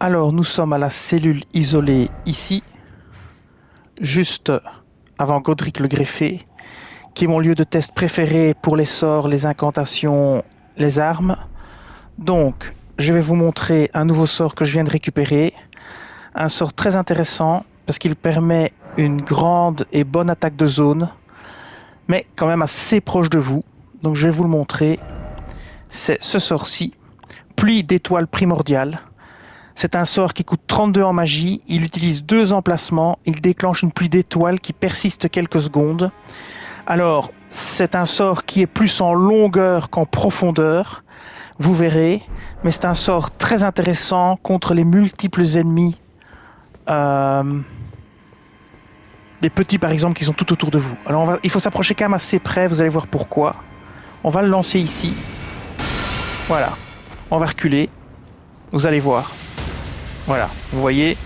Alors, nous sommes à la cellule isolée ici, juste avant Godric le Greffé, qui est mon lieu de test préféré pour les sorts, les incantations, les armes. Donc, je vais vous montrer un nouveau sort que je viens de récupérer. Un sort très intéressant, parce qu'il permet une grande et bonne attaque de zone, mais quand même assez proche de vous. Donc je vais vous le montrer. C'est ce sort-ci, Pluie d'étoiles primordiales. C'est un sort qui coûte 32 en magie, il utilise 2 emplacements, il déclenche une pluie d'étoiles qui persiste quelques secondes. Alors, c'est un sort qui est plus en longueur qu'en profondeur, vous verrez, mais c'est un sort très intéressant contre les multiples ennemis. Les petits par exemple qui sont tout autour de vous. Alors il faut s'approcher quand même assez près, vous allez voir pourquoi. On va le lancer ici. Voilà, on va reculer, vous allez voir. Voilà, vous voyez.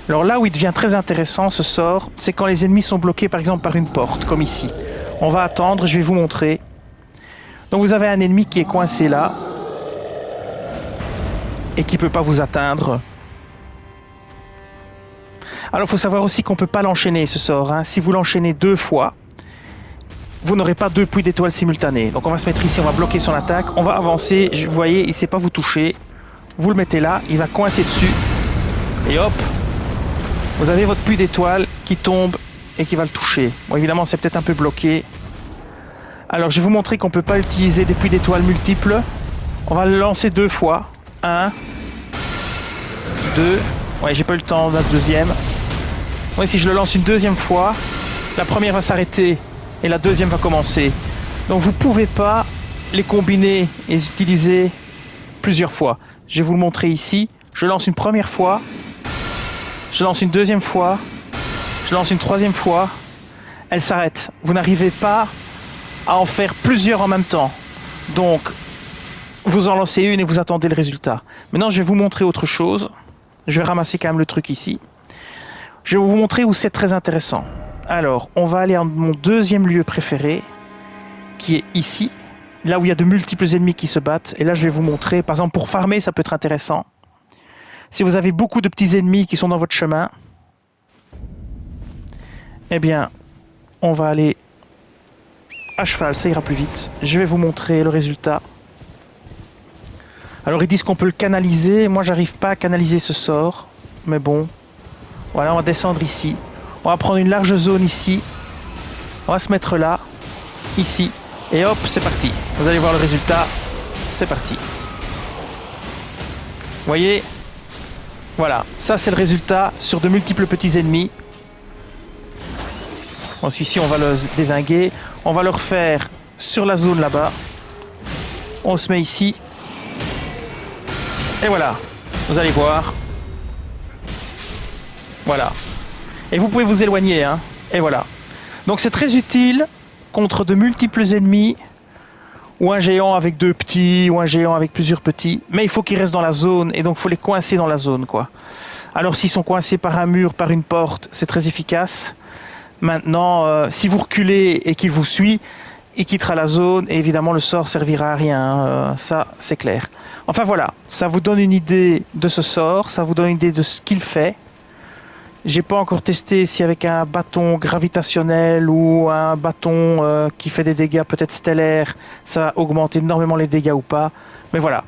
Alors là où il devient très intéressant ce sort, c'est quand les ennemis sont bloqués par exemple par une porte, comme ici. On va attendre, je vais vous montrer. Donc vous avez un ennemi qui est coincé là, et qui ne peut pas vous atteindre. Alors il faut savoir aussi qu'on ne peut pas l'enchaîner ce sort, hein. Si vous l'enchaînez 2 fois, vous n'aurez pas 2 pluies d'étoiles simultanées. Donc on va se mettre ici, on va bloquer son attaque, on va avancer, vous voyez, il ne sait pas vous toucher. Vous le mettez là, il va coincer dessus, et hop, vous avez votre pluie d'étoiles qui tombe et qui va le toucher. Bon, évidemment, c'est peut-être un peu bloqué. Alors, je vais vous montrer qu'on ne peut pas utiliser des pluies d'étoiles multiples. On va le lancer 2 fois. 1, 2. Ouais, j'ai pas eu le temps de la deuxième. Ouais, si je le lance une deuxième fois, la première va s'arrêter et la deuxième va commencer. Donc, vous ne pouvez pas les combiner et les utiliser plusieurs fois. Je vais vous le montrer ici. Je lance une première fois. Je lance une deuxième fois. Je lance une troisième fois. Elle s'arrête. Vous n'arrivez pas à en faire plusieurs en même temps. Donc, vous en lancez une et vous attendez le résultat. Maintenant, je vais vous montrer autre chose. Je vais ramasser quand même le truc ici. Je vais vous montrer où c'est très intéressant. Alors, on va aller à mon deuxième lieu préféré, qui est ici. Là où il y a de multiples ennemis qui se battent. Et là, je vais vous montrer. Par exemple, pour farmer, ça peut être intéressant. Si vous avez beaucoup de petits ennemis qui sont dans votre chemin, eh bien, on va aller à cheval, ça ira plus vite. Je vais vous montrer le résultat. Alors, ils disent qu'on peut le canaliser. Moi, j'arrive pas à canaliser ce sort. Mais bon, voilà, on va descendre ici. On va prendre une large zone ici. On va se mettre là, ici. Et hop, c'est parti. Vous allez voir le résultat. C'est parti. Vous voyez ? Voilà, ça c'est le résultat sur de multiples petits ennemis. Bon, celui-ci on va le dézinguer. On va le refaire sur la zone là-bas. On se met ici. Et voilà, vous allez voir. Voilà. Et vous pouvez vous éloigner, hein. Et voilà. Donc c'est très utile contre de multiples ennemis. Ou un géant avec 2 petits, ou un géant avec plusieurs petits. Mais il faut qu'ils restent dans la zone, et donc il faut les coincer dans la zone, quoi. Alors s'ils sont coincés par un mur, par une porte, c'est très efficace. Maintenant, si vous reculez et qu'il vous suit, il quittera la zone, et évidemment le sort servira à rien, hein. Ça c'est clair. Enfin voilà, ça vous donne une idée de ce sort, ça vous donne une idée de ce qu'il fait. J'ai pas encore testé si avec un bâton gravitationnel ou un bâton qui fait des dégâts peut-être stellaires, ça augmente énormément les dégâts ou pas. Mais voilà,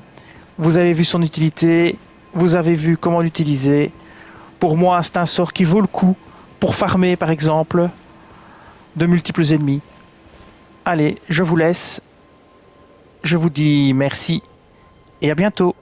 vous avez vu son utilité, vous avez vu comment l'utiliser. Pour moi, c'est un sort qui vaut le coup pour farmer par exemple de multiples ennemis. Allez, je vous laisse. Je vous dis merci et à bientôt.